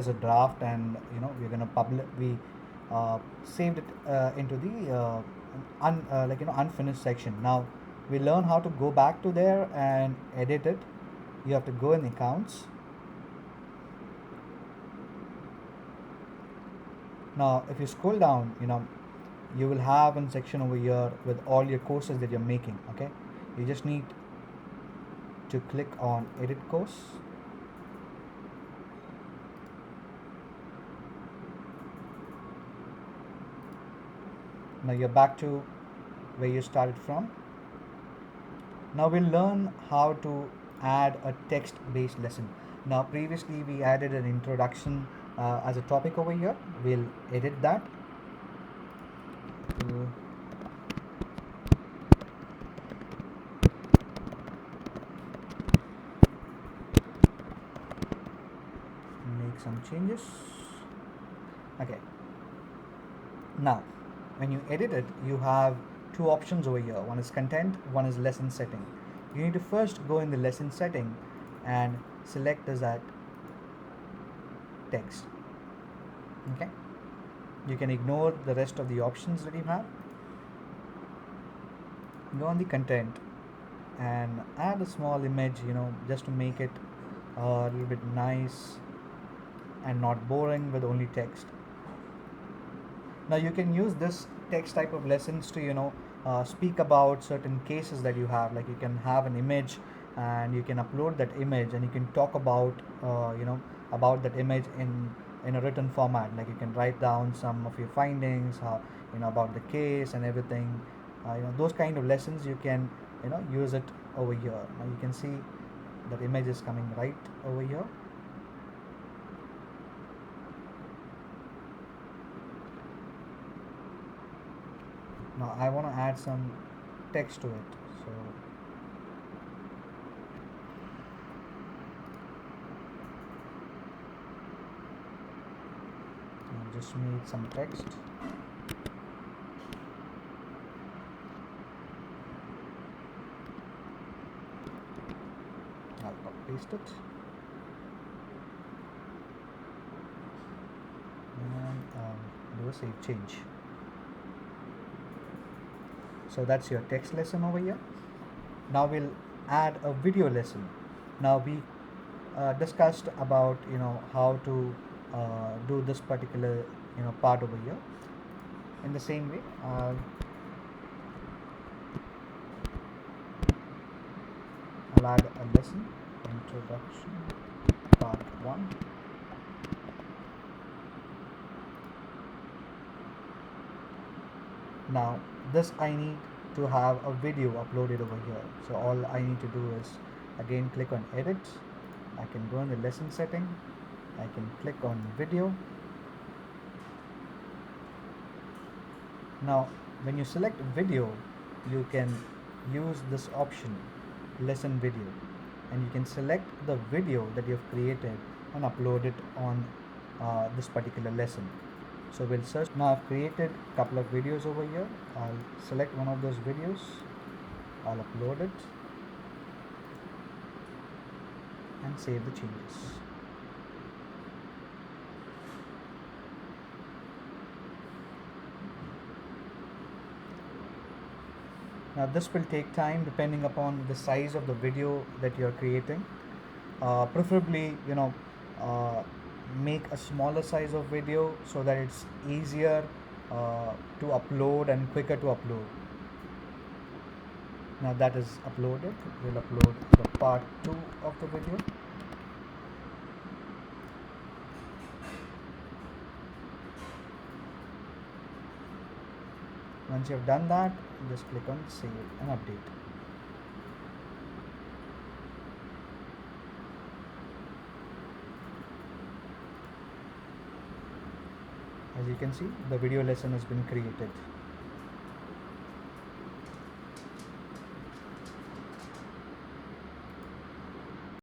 as a draft, and we're gonna publish. We saved it into the unfinished section. Now we learn how to go back to there and edit it. You have to go in accounts. Now if you scroll down, you will have a section over here with all your courses that you're making. Okay, you just need to click on edit course. Now you're back to where you started from. Now we'll learn how to add a text-based lesson. Now previously we added an introduction as a topic over here. We'll edit that. Make some changes. Okay. Now when you edit it, you have two options over here. One is content, one is lesson setting. You need to first go in the lesson setting and select as that text. Okay, you can ignore the rest of the options that you have. Go on the content and add a small image, just to make it a little bit nice and not boring with only text. Now you can use this text type of lessons to speak about certain cases that you have. Like you can have an image and you can upload that image, and you can talk about about that image in a written format. Like you can write down some of your findings, about the case and everything. Those kind of lessons you can use it over here. Now you can see that image is coming right over here. Now I want to add some text to it, so I just need some text. I'll paste it and do a save change. So that's your text lesson over here. Now we'll add a video lesson. Now we discussed about how to do this particular part over here. In the same way, I'll add a lesson, introduction, part 1. Now this I need to have a video uploaded over here. So all I need to do is again click on edit. I can go in the lesson setting. I can click on video. Now when you select video, you can use this option, lesson video, and you can select the video that you've created and upload it on this particular lesson. So we'll search. Now I've created a couple of videos over here. I'll select one of those videos. I'll upload it and save the changes. Now this will take time depending upon the size of the video that you're creating. Preferably, make a smaller size of video so that it's easier to upload and quicker to upload. Now that is uploaded. We'll upload the part 2 of the video. Once you have done that, just click on save and update. As you can see, the video lesson has been created.